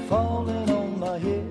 falling on my head.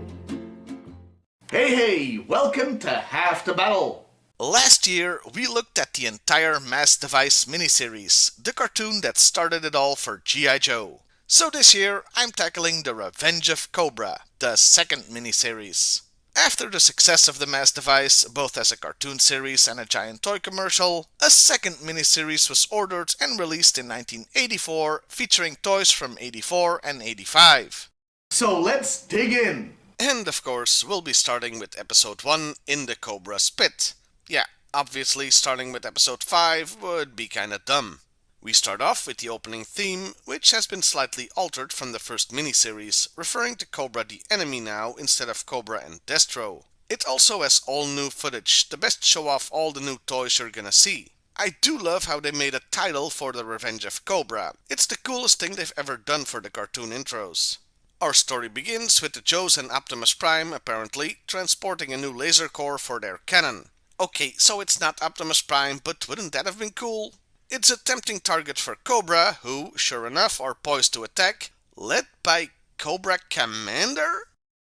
Hey, welcome to Half the Battle. Last year, we looked at the entire Mass Device miniseries, the cartoon that started it all for G.I. Joe. So this year, I'm tackling the Revenge of Cobra, the second miniseries. After the success of the Mass Device, both as a cartoon series and a giant toy commercial, a second miniseries was ordered and released in 1984, featuring toys from 84 and 85. So let's dig in. And of course, we'll be starting with episode 1, In the Cobra's Pit. Yeah, obviously starting with episode 5 would be kinda dumb. We start off with the opening theme, which has been slightly altered from the first miniseries, referring to Cobra the enemy now instead of Cobra and Destro. It also has all new footage, the best show off all the new toys you're gonna see. I do love how they made a title for the Revenge of Cobra. It's the coolest thing they've ever done for the cartoon intros. Our story begins with the Joes and Optimus Prime, apparently, transporting a new laser core for their cannon. Okay, so it's not Optimus Prime, but wouldn't that have been cool? It's a tempting target for Cobra, who, sure enough, are poised to attack, led by Cobra Commander?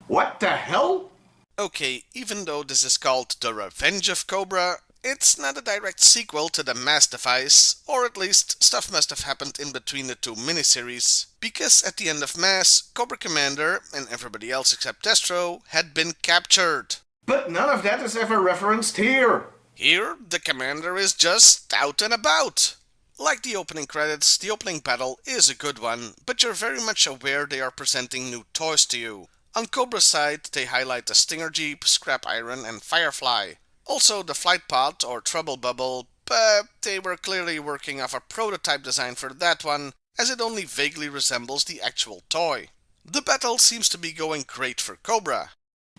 What the hell? Okay, even though this is called The Revenge of Cobra, it's not a direct sequel to the Mass Device, or at least stuff must have happened in between the two miniseries, because at the end of Mass, Cobra Commander, and everybody else except Destro, had been captured. But none of that is ever referenced here. Here, the Commander is just out and about. Like the opening credits, the opening battle is a good one, but you're very much aware they are presenting new toys to you. On Cobra's side, they highlight the Stinger Jeep, Scrap Iron, and Firefly. Also the Flight Pod, or Trouble Bubble, but they were clearly working off a prototype design for that one, as it only vaguely resembles the actual toy. The battle seems to be going great for Cobra.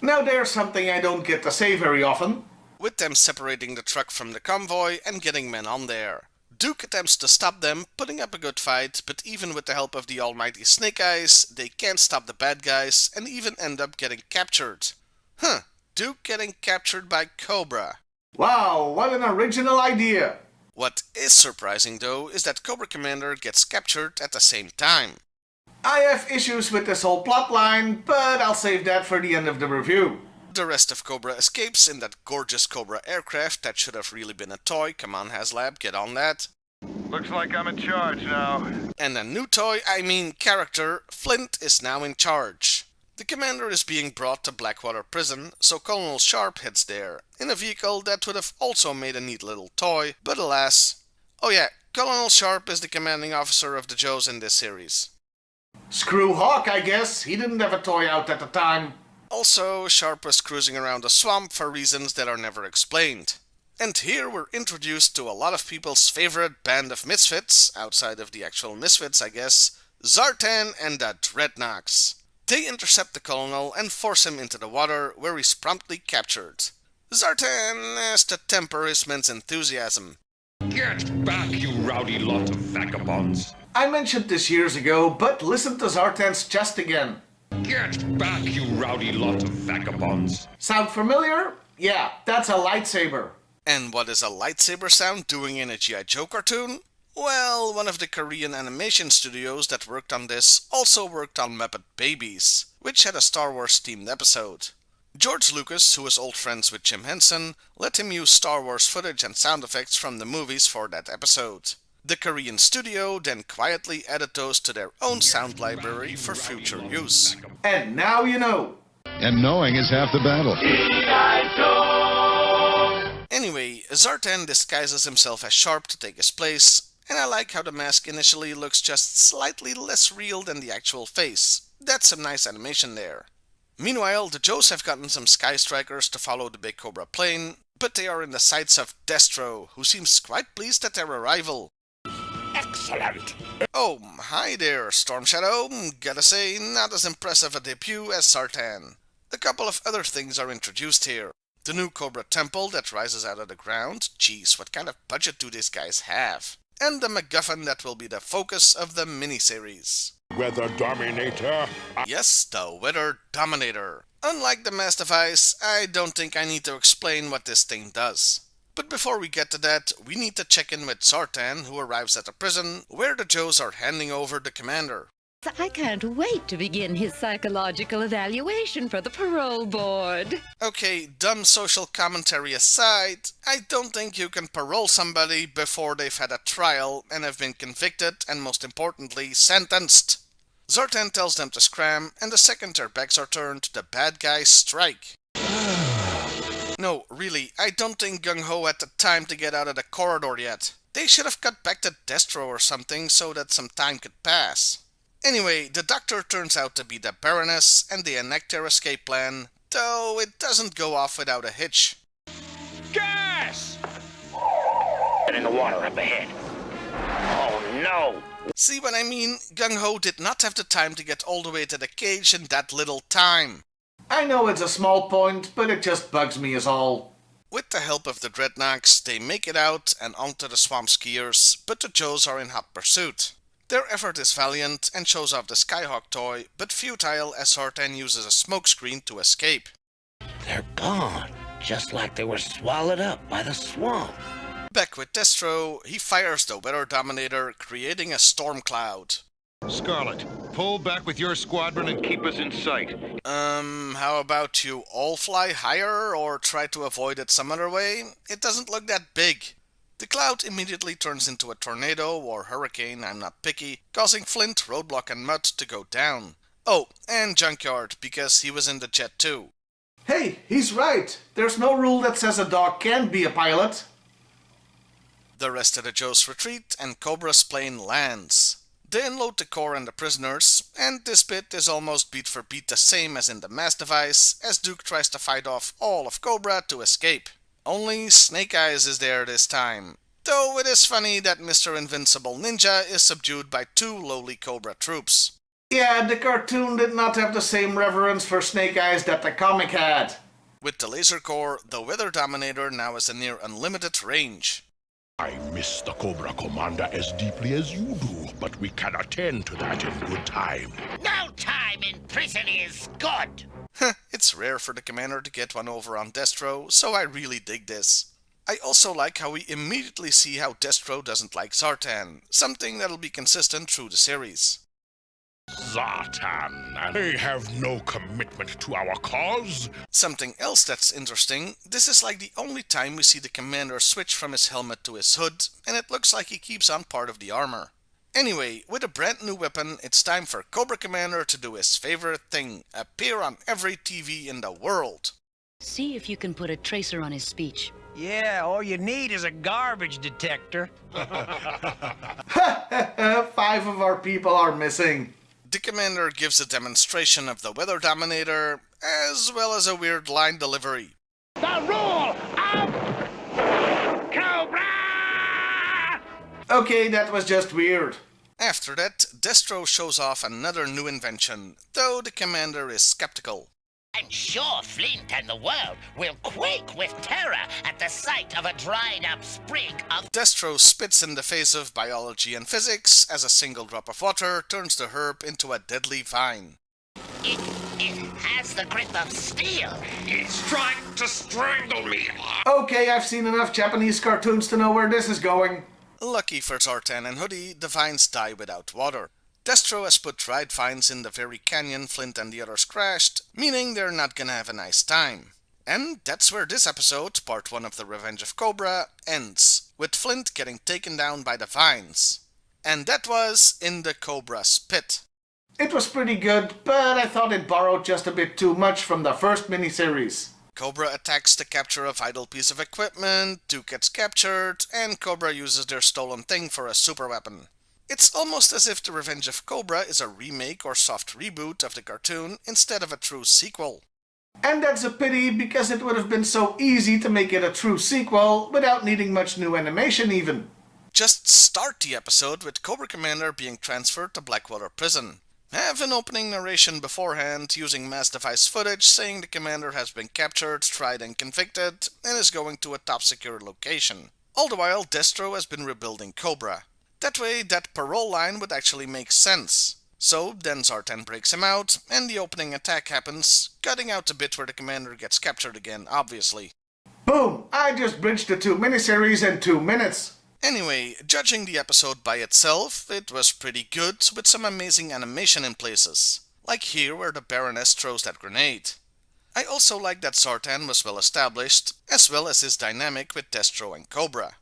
Now there's something I don't get to say very often. With them separating the truck from the convoy and getting men on there. Duke attempts to stop them, putting up a good fight, but even with the help of the almighty Snake Eyes, they can't stop the bad guys and even end up getting captured. Duke getting captured by Cobra. Wow, what an original idea. What is surprising though is that Cobra Commander gets captured at the same time. I have issues with this whole plotline, but I'll save that for the end of the review. The rest of Cobra escapes in that gorgeous Cobra aircraft that should have really been a toy. Come on, HasLab, get on that. Looks like I'm in charge now. And a new toy, character, Flint, is now in charge. The Commander is being brought to Blackwater Prison, so Colonel Sharp heads there, in a vehicle that would have also made a neat little toy, but alas. Oh yeah, Colonel Sharp is the commanding officer of the Joes in this series. Screw Hawk, I guess. He didn't have a toy out at the time. Also, Sharp was cruising around the swamp for reasons that are never explained. And here we're introduced to a lot of people's favorite band of misfits, outside of the actual misfits I guess, Zartan and the Dreadnoks. They intercept the Colonel and force him into the water, where he's promptly captured. Zartan has to temper his men's enthusiasm. Get back, you rowdy lot of vagabonds! I mentioned this years ago, but listen to Zartan's chest again. Get back, you rowdy lot of vagabonds! Sound familiar? Yeah, that's a lightsaber. And what is a lightsaber sound doing in a G.I. Joe cartoon? Well, one of the Korean animation studios that worked on this also worked on Muppet Babies, which had a Star Wars themed episode. George Lucas, who was old friends with Jim Henson, let him use Star Wars footage and sound effects from the movies for that episode. The Korean studio then quietly added those to their own sound library for future use. And now you know. And knowing is half the battle. Anyway, Zartan disguises himself as Sharp to take his place, and I like how the mask initially looks just slightly less real than the actual face. That's some nice animation there. Meanwhile, the Joes have gotten some Sky Strikers to follow the big Cobra plane, but they are in the sights of Destro, who seems quite pleased at their arrival. Excellent! Oh, hi there, Storm Shadow. Gotta say, not as impressive a debut as Zartan. A couple of other things are introduced here. The new Cobra Temple that rises out of the ground. Geez, what kind of budget do these guys have? And the MacGuffin that will be the focus of the miniseries. Weather Dominator! Yes, the Weather Dominator. Unlike the Mass Device, I don't think I need to explain what this thing does. But before we get to that, we need to check in with Zartan, who arrives at the prison, where the Joes are handing over the commander. I can't wait to begin his psychological evaluation for the parole board. Okay, dumb social commentary aside, I don't think you can parole somebody before they've had a trial and have been convicted and, most importantly, sentenced. Zartan tells them to scram, and the second their backs are turned, the bad guys strike. No, really, I don't think Gung-Ho had the time to get out of the corridor yet. They should have cut back to Destro or something so that some time could pass. Anyway, the doctor turns out to be the Baroness, and they enact their escape plan, though it doesn't go off without a hitch. Gas! In the water up ahead. Oh no! See what I mean? Gung-Ho did not have the time to get all the way to the cage in that little time. I know it's a small point, but it just bugs me is all. With the help of the Dreadnoks, they make it out and onto the swamp skiers, but the Joes are in hot pursuit. Their effort is valiant and shows off the Skyhawk toy, but futile as Zartan uses a smokescreen to escape. They're gone, just like they were swallowed up by the swamp. Back with Destro, he fires the Weather Dominator, creating a storm cloud. Scarlet, pull back with your squadron and keep us in sight. How about you all fly higher or try to avoid it some other way? It doesn't look that big. The cloud immediately turns into a tornado or hurricane, I'm not picky, causing Flint, Roadblock and Mud to go down. Oh, and Junkyard, because he was in the jet too. Hey, he's right. There's no rule that says a dog can't be a pilot. The rest of the Joes retreat and Cobra's plane lands. They unload the core and the prisoners, and this bit is almost beat for beat the same as in the mass device, as Duke tries to fight off all of Cobra to escape. Only Snake Eyes is there this time. Though it is funny that Mr. Invincible Ninja is subdued by 2 lowly Cobra troops. Yeah, the cartoon did not have the same reverence for Snake Eyes that the comic had. With the laser core, the Weather Dominator now has a near unlimited range. I miss the Cobra Commander as deeply as you do, but we can attend to that in good time. No time in prison is good! It's rare for the commander to get one over on Destro, so I really dig this. I also like how we immediately see how Destro doesn't like Zartan, something that'll be consistent through the series. Zartan, and they have no commitment to our cause. Something else that's interesting, this is like the only time we see the commander switch from his helmet to his hood, and it looks like he keeps on part of the armor. Anyway, with a brand new weapon, it's time for Cobra Commander to do his favorite thing, appear on every TV in the world. See if you can put a tracer on his speech. Yeah, all you need is a garbage detector. 5 of our people are missing. The commander gives a demonstration of the Weather Dominator, as well as a weird line delivery. The rule of Cobra! Okay, that was just weird. After that, Destro shows off another new invention, though the commander is skeptical. I'm sure Flint and the world will quake with terror at the sight of a dried-up sprig of... Destro spits in the face of biology and physics as a single drop of water turns the herb into a deadly vine. It has the grip of steel. He's trying to strangle me. Okay, I've seen enough Japanese cartoons to know where this is going. Lucky for Zartan and Hoodie, the vines die without water. Destro has put dried vines in the very canyon Flint and the others crashed, meaning they're not gonna have a nice time. And that's where this episode, part 1 of the Revenge of Cobra, ends, with Flint getting taken down by the vines. And that was In the Cobra's Pit. It was pretty good, but I thought it borrowed just a bit too much from the first miniseries. Cobra attacks to capture a vital piece of equipment, Duke gets captured, and Cobra uses their stolen thing for a superweapon. It's almost as if The Revenge of Cobra is a remake or soft reboot of the cartoon instead of a true sequel. And that's a pity because it would have been so easy to make it a true sequel without needing much new animation even. Just start the episode with Cobra Commander being transferred to Blackwater Prison. Have an opening narration beforehand using mass device footage saying the commander has been captured, tried and convicted and is going to a top secure location. All the while Destro has been rebuilding Cobra. That way, that parole line would actually make sense. So, then Zartan breaks him out, and the opening attack happens, cutting out the bit where the commander gets captured again, obviously. Boom! I just bridged the 2 miniseries in 2 minutes. Anyway, judging the episode by itself, it was pretty good, with some amazing animation in places. Like here where the Baroness throws that grenade. I also like that Zartan was well established, as well as his dynamic with Destro and Cobra.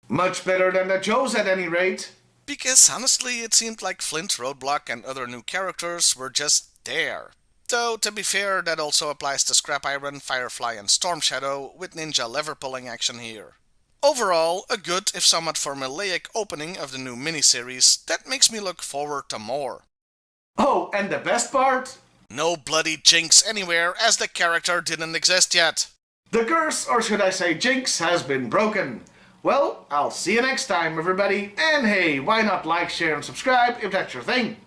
Much better than the Joes at any rate. Because honestly, it seemed like Flint, Roadblock and other new characters were just there. Though, to be fair, that also applies to Scrap Iron, Firefly and Storm Shadow, with ninja lever pulling action here. Overall, a good if somewhat formulaic opening of the new miniseries that makes me look forward to more. Oh, and the best part? No bloody jinx anywhere, as the character didn't exist yet. The curse, or should I say jinx, has been broken. Well, I'll see you next time, everybody. And hey, why not like, share and subscribe if that's your thing?